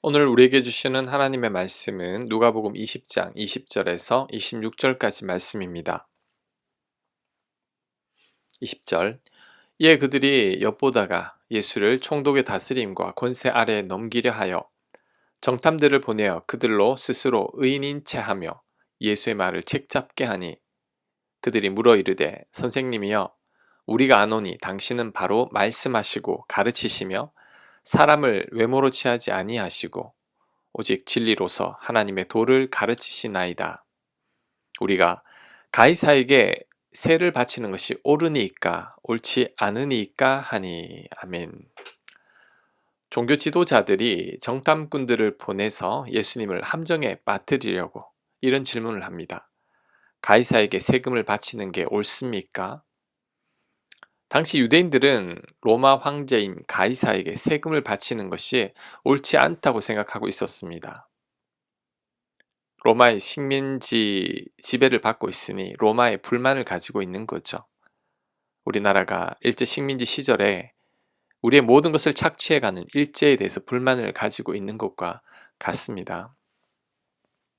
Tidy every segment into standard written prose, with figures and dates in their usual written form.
오늘 우리에게 주시는 하나님의 말씀은 누가복음 20장 20절에서 26절까지 말씀입니다. 20절. 이에 그들이 엿보다가 예수를 총독의 다스림과 권세 아래에 넘기려 하여 정탐들을 보내어 그들로 스스로 의인인 체하며 예수의 말을 책잡게 하니 그들이 물어 이르되 선생님이여 우리가 아노니 당신은 바로 말씀하시고 가르치시며 사람을 외모로 취하지 아니하시고 오직 진리로서 하나님의 도를 가르치시나이다. 우리가 가이사에게 세를 바치는 것이 옳으니까 옳지 않으니까 하니. 아멘. 종교 지도자들이 정탐꾼들을 보내서 예수님을 함정에 빠뜨리려고 이런 질문을 합니다. 가이사에게 세금을 바치는 게 옳습니까? 당시 유대인들은 로마 황제인 가이사에게 세금을 바치는 것이 옳지 않다고 생각하고 있었습니다. 로마의 식민지 지배를 받고 있으니 로마에 불만을 가지고 있는 거죠. 우리나라가 일제 식민지 시절에 우리의 모든 것을 착취해가는 일제에 대해서 불만을 가지고 있는 것과 같습니다.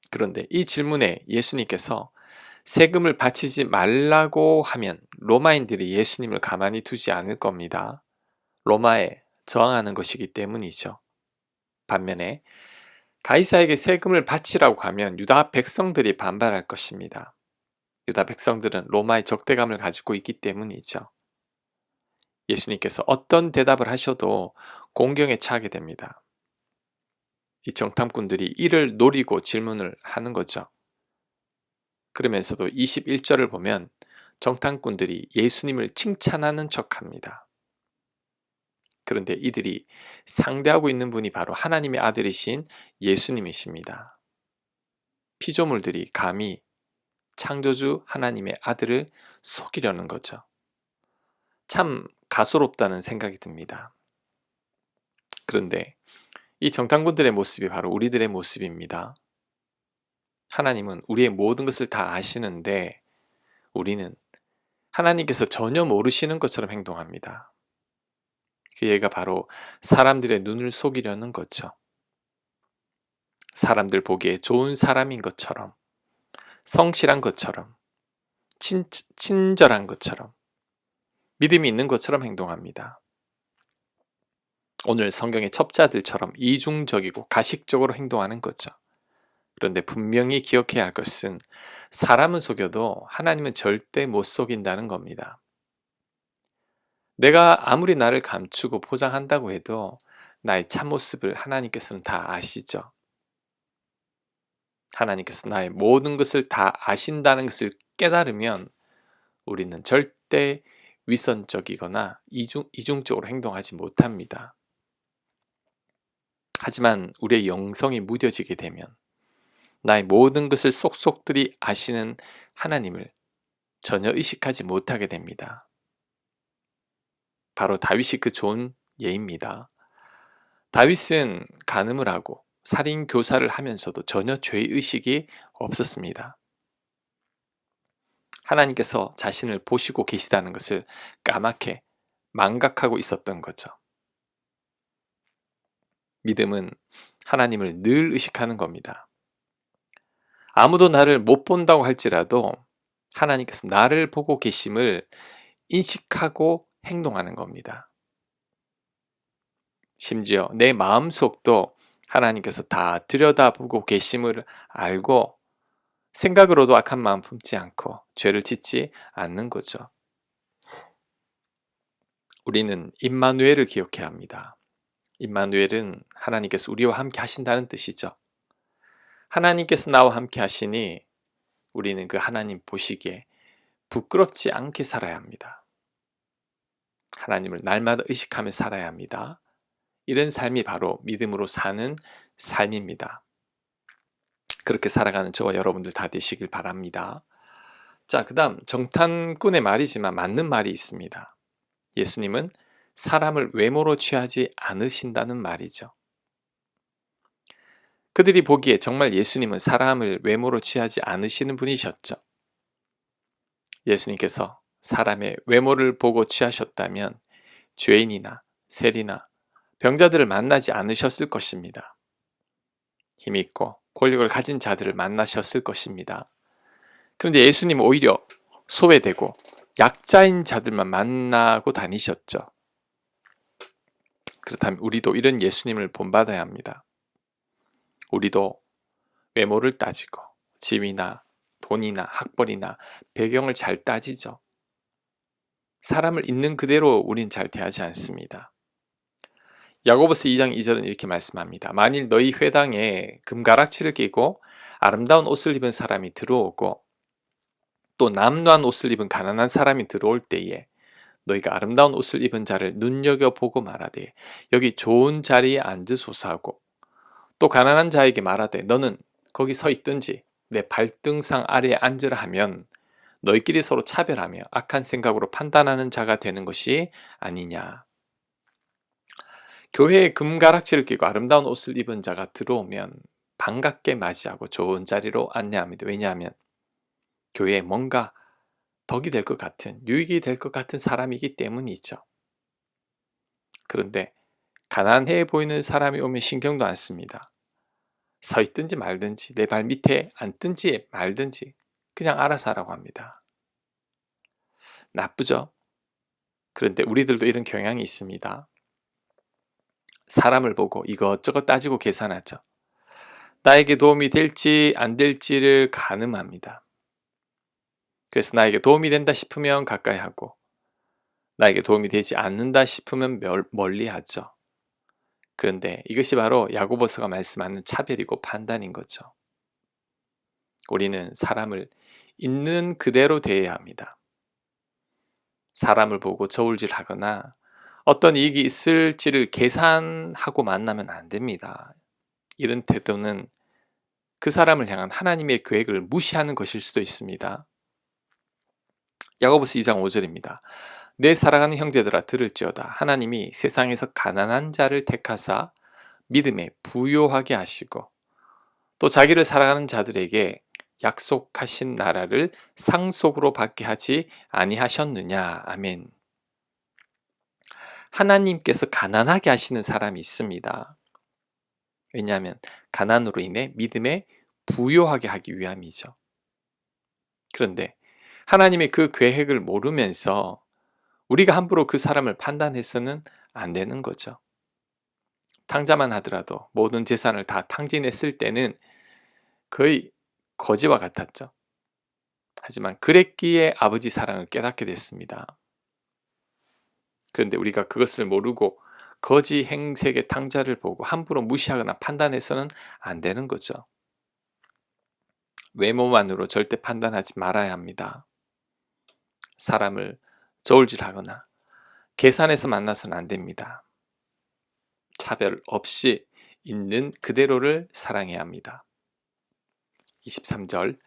그런데 이 질문에 예수님께서 세금을 바치지 말라고 하면 로마인들이 예수님을 가만히 두지 않을 겁니다. 로마에 저항하는 것이기 때문이죠. 반면에 가이사에게 세금을 바치라고 하면 유다 백성들이 반발할 것입니다. 유다 백성들은 로마의 적대감을 가지고 있기 때문이죠. 예수님께서 어떤 대답을 하셔도 공경에 처하게 됩니다. 이 정탐꾼들이 이를 노리고 질문을 하는 거죠. 그러면서도 21절을 보면 정탐꾼들이 예수님을 칭찬하는 척합니다. 그런데 이들이 상대하고 있는 분이 바로 하나님의 아들이신 예수님이십니다. 피조물들이 감히 창조주 하나님의 아들을 속이려는 거죠. 참 가소롭다는 생각이 듭니다. 그런데 이 정탐꾼들의 모습이 바로 우리들의 모습입니다. 하나님은 우리의 모든 것을 다 아시는데 우리는 하나님께서 전혀 모르시는 것처럼 행동합니다. 그 예가 바로 사람들의 눈을 속이려는 거죠. 사람들 보기에 좋은 사람인 것처럼, 성실한 것처럼, 친절한 것처럼, 믿음이 있는 것처럼 행동합니다. 오늘 성경의 첩자들처럼 이중적이고 가식적으로 행동하는 거죠. 그런데 분명히 기억해야 할 것은 사람은 속여도 하나님은 절대 못 속인다는 겁니다. 내가 아무리 나를 감추고 포장한다고 해도 나의 참모습을 하나님께서는 다 아시죠. 하나님께서 나의 모든 것을 다 아신다는 것을 깨달으면 우리는 절대 위선적이거나 이중적으로 행동하지 못합니다. 하지만 우리의 영성이 무뎌지게 되면 나의 모든 것을 속속들이 아시는 하나님을 전혀 의식하지 못하게 됩니다. 바로 다윗이 그 좋은 예입니다. 다윗은 간음을 하고 살인 교사를 하면서도 전혀 죄의식이 없었습니다. 하나님께서 자신을 보시고 계시다는 것을 까맣게 망각하고 있었던 거죠. 믿음은 하나님을 늘 의식하는 겁니다. 아무도 나를 못 본다고 할지라도 하나님께서 나를 보고 계심을 인식하고 행동하는 겁니다. 심지어 내 마음속도 하나님께서 다 들여다보고 계심을 알고 생각으로도 악한 마음 품지 않고 죄를 짓지 않는 거죠. 우리는 임마누엘을 기억해야 합니다. 임마누엘은 하나님께서 우리와 함께 하신다는 뜻이죠. 하나님께서 나와 함께 하시니 우리는 그 하나님 보시기에 부끄럽지 않게 살아야 합니다. 하나님을 날마다 의식하며 살아야 합니다. 이런 삶이 바로 믿음으로 사는 삶입니다. 그렇게 살아가는 저와 여러분들 다 되시길 바랍니다. 자, 그 다음 정탐꾼의 말이지만 맞는 말이 있습니다. 예수님은 사람을 외모로 취하지 않으신다는 말이죠. 그들이 보기에 정말 예수님은 사람을 외모로 취하지 않으시는 분이셨죠. 예수님께서 사람의 외모를 보고 취하셨다면 죄인이나 세리나 병자들을 만나지 않으셨을 것입니다. 힘있고 권력을 가진 자들을 만나셨을 것입니다. 그런데 예수님은 오히려 소외되고 약자인 자들만 만나고 다니셨죠. 그렇다면 우리도 이런 예수님을 본받아야 합니다. 우리도 외모를 따지고 지위나 돈이나 학벌이나 배경을 잘 따지죠. 사람을 있는 그대로 우린 잘 대하지 않습니다. 야고보서 2장 2절은 이렇게 말씀합니다. 만일 너희 회당에 금가락지를 끼고 아름다운 옷을 입은 사람이 들어오고 또 남루한 옷을 입은 가난한 사람이 들어올 때에 너희가 아름다운 옷을 입은 자를 눈여겨보고 말하되 여기 좋은 자리에 앉으소서 하고 또 가난한 자에게 말하되 너는 거기 서 있든지 내 발등상 아래에 앉으라 하면 너희끼리 서로 차별하며 악한 생각으로 판단하는 자가 되는 것이 아니냐. 교회에 금가락지를 끼고 아름다운 옷을 입은 자가 들어오면 반갑게 맞이하고 좋은 자리로 안내합니다. 왜냐하면 교회에 뭔가 덕이 될 것 같은, 유익이 될 것 같은 사람이기 때문이죠. 그런데 가난해 보이는 사람이 오면 신경도 안 씁니다. 서 있든지 말든지 내 발 밑에 앉든지 말든지 그냥 알아서 하라고 합니다. 나쁘죠? 그런데 우리들도 이런 경향이 있습니다. 사람을 보고 이것저것 따지고 계산하죠. 나에게 도움이 될지 안 될지를 가늠합니다. 그래서 나에게 도움이 된다 싶으면 가까이 하고 나에게 도움이 되지 않는다 싶으면 멀리 하죠. 그런데 이것이 바로 야고보서가 말씀하는 차별이고 판단인 거죠. 우리는 사람을 있는 그대로 대해야 합니다. 사람을 보고 저울질하거나 어떤 이익이 있을지를 계산하고 만나면 안 됩니다. 이런 태도는 그 사람을 향한 하나님의 계획을 무시하는 것일 수도 있습니다. 야고보서 2장 5절입니다. 내 사랑하는 형제들아 들을지어다. 하나님이 세상에서 가난한 자를 택하사 믿음에 부요하게 하시고 또 자기를 사랑하는 자들에게 약속하신 나라를 상속으로 받게 하지 아니하셨느냐. 아멘. 하나님께서 가난하게 하시는 사람이 있습니다. 왜냐하면 가난으로 인해 믿음에 부요하게 하기 위함이죠. 그런데 하나님의 그 계획을 모르면서 우리가 함부로 그 사람을 판단해서는 안 되는 거죠. 탕자만 하더라도 모든 재산을 다 탕진했을 때는 거의 거지와 같았죠. 하지만 그랬기에 아버지 사랑을 깨닫게 됐습니다. 그런데 우리가 그것을 모르고 거지 행색의 탕자를 보고 함부로 무시하거나 판단해서는 안 되는 거죠. 외모만으로 절대 판단하지 말아야 합니다. 사람을 저울질하거나 계산해서 만나서는 안 됩니다. 차별 없이 있는 그대로를 사랑해야 합니다. 23절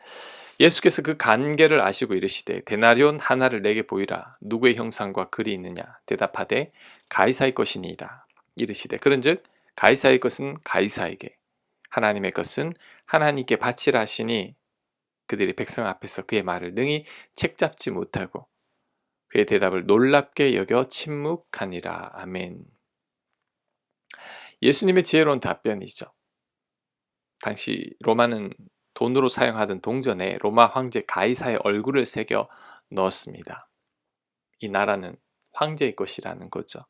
예수께서 그 간계를 아시고 이르시되 데나리온 하나를 내게 보이라. 누구의 형상과 글이 있느냐. 대답하되 가이사의 것이니이다. 이르시되 그런즉 가이사의 것은 가이사에게 하나님의 것은 하나님께 바치라 하시니 그들이 백성 앞에서 그의 말을 능히 책잡지 못하고 그의 대답을 놀랍게 여겨 침묵하니라. 아멘. 예수님의 지혜로운 답변이죠. 당시 로마는 돈으로 사용하던 동전에 로마 황제 가이사의 얼굴을 새겨 넣었습니다. 이 나라는 황제의 것이라는 거죠.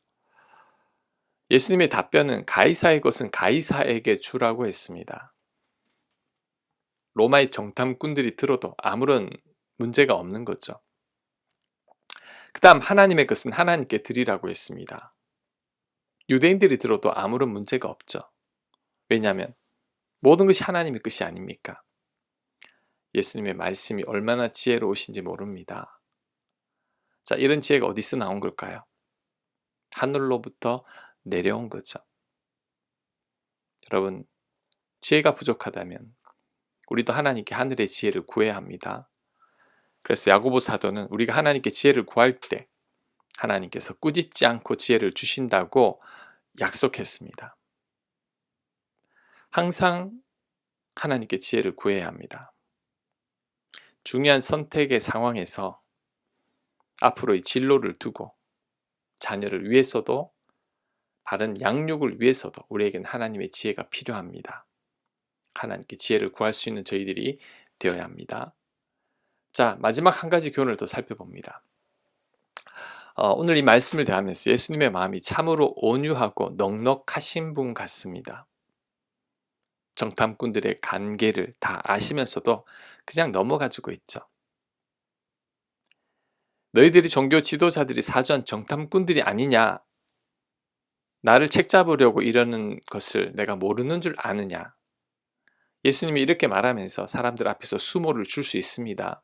예수님의 답변은 가이사의 것은 가이사에게 주라고 했습니다. 로마의 정탐꾼들이 들어도 아무런 문제가 없는 거죠. 그 다음 하나님의 것은 하나님께 드리라고 했습니다. 유대인들이 들어도 아무런 문제가 없죠. 왜냐하면 모든 것이 하나님의 것이 아닙니까? 예수님의 말씀이 얼마나 지혜로우신지 모릅니다. 자, 이런 지혜가 어디서 나온 걸까요? 하늘로부터 내려온 거죠. 여러분, 지혜가 부족하다면 우리도 하나님께 하늘의 지혜를 구해야 합니다. 그래서 야고보 사도는 우리가 하나님께 지혜를 구할 때 하나님께서 꾸짖지 않고 지혜를 주신다고 약속했습니다. 항상 하나님께 지혜를 구해야 합니다. 중요한 선택의 상황에서 앞으로의 진로를 두고 자녀를 위해서도 바른 양육을 위해서도 우리에겐 하나님의 지혜가 필요합니다. 하나님께 지혜를 구할 수 있는 저희들이 되어야 합니다. 자, 마지막 한 가지 교훈을 더 살펴봅니다. 오늘 이 말씀을 대하면서 예수님의 마음이 참으로 온유하고 넉넉하신 분 같습니다. 정탐꾼들의 간계를 다 아시면서도 그냥 넘어가지고 있죠. 너희들이 종교 지도자들이 사주한 정탐꾼들이 아니냐? 나를 책잡으려고 이러는 것을 내가 모르는 줄 아느냐? 예수님이 이렇게 말하면서 사람들 앞에서 수모를 줄 수 있습니다.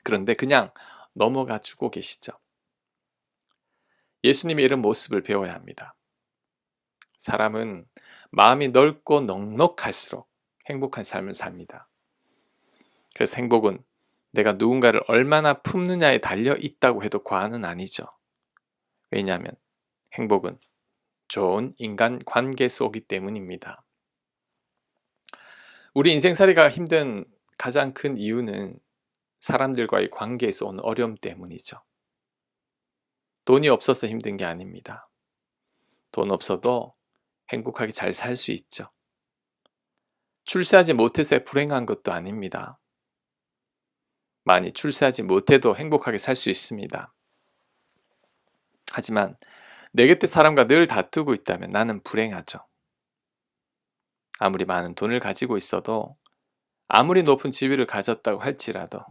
그런데 그냥 넘어가지고 계시죠. 예수님의 이런 모습을 배워야 합니다. 사람은 마음이 넓고 넉넉할수록 행복한 삶을 삽니다. 그래서 행복은 내가 누군가를 얼마나 품느냐에 달려 있다고 해도 과언은 아니죠. 왜냐하면 행복은 좋은 인간 관계 속이기 때문입니다. 우리 인생살이가 힘든 가장 큰 이유는 사람들과의 관계에서 온 어려움 때문이죠. 돈이 없어서 힘든 게 아닙니다. 돈 없어도 행복하게 잘 살 수 있죠. 출세하지 못해서 불행한 것도 아닙니다. 많이 출세하지 못해도 행복하게 살 수 있습니다. 하지만 내 곁에 사람과 늘 다투고 있다면 나는 불행하죠. 아무리 많은 돈을 가지고 있어도 아무리 높은 지위를 가졌다고 할지라도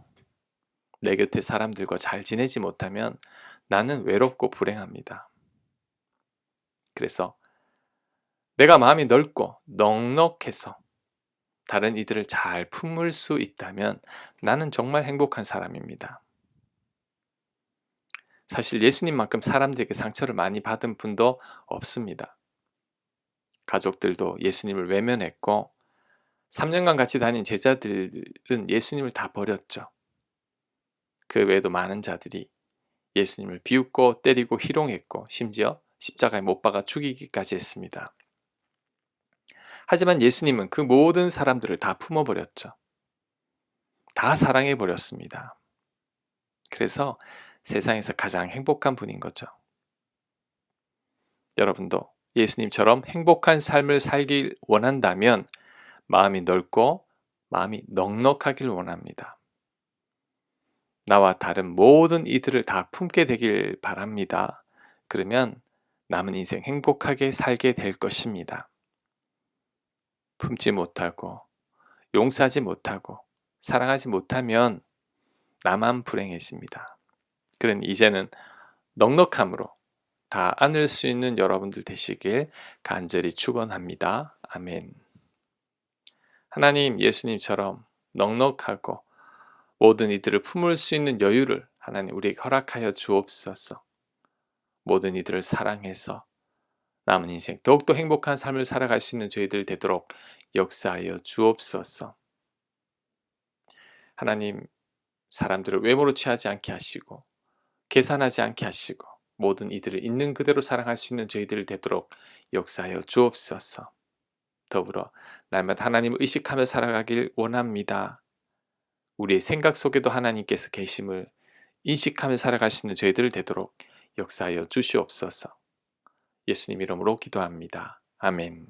내 곁에 사람들과 잘 지내지 못하면 나는 외롭고 불행합니다. 그래서 내가 마음이 넓고 넉넉해서 다른 이들을 잘 품을 수 있다면 나는 정말 행복한 사람입니다. 사실 예수님만큼 사람들에게 상처를 많이 받은 분도 없습니다. 가족들도 예수님을 외면했고 3년간 같이 다닌 제자들은 예수님을 다 버렸죠. 그 외에도 많은 자들이 예수님을 비웃고 때리고 희롱했고 심지어 십자가에 못 박아 죽이기까지 했습니다. 하지만 예수님은 그 모든 사람들을 다 품어버렸죠. 다 사랑해버렸습니다. 그래서 세상에서 가장 행복한 분인 거죠. 여러분도 예수님처럼 행복한 삶을 살길 원한다면 마음이 넓고 마음이 넉넉하길 원합니다. 나와 다른 모든 이들을 다 품게 되길 바랍니다. 그러면 남은 인생 행복하게 살게 될 것입니다. 품지 못하고 용서하지 못하고 사랑하지 못하면 나만 불행해집니다. 그러니 이제는 넉넉함으로 다 안을 수 있는 여러분들 되시길 간절히 축원합니다. 아멘. 하나님, 예수님처럼 넉넉하고 모든 이들을 품을 수 있는 여유를 하나님 우리에게 허락하여 주옵소서. 모든 이들을 사랑해서 남은 인생 더욱더 행복한 삶을 살아갈 수 있는 저희들 되도록 역사하여 주옵소서. 하나님, 사람들을 외모로 취하지 않게 하시고 계산하지 않게 하시고 모든 이들을 있는 그대로 사랑할 수 있는 저희들 되도록 역사하여 주옵소서. 더불어 날마다 하나님을 의식하며 살아가길 원합니다. 우리의 생각 속에도 하나님께서 계심을 인식하며 살아갈 수 있는 저희들 되도록 역사하여 주시옵소서. 예수님 이름으로 기도합니다. 아멘.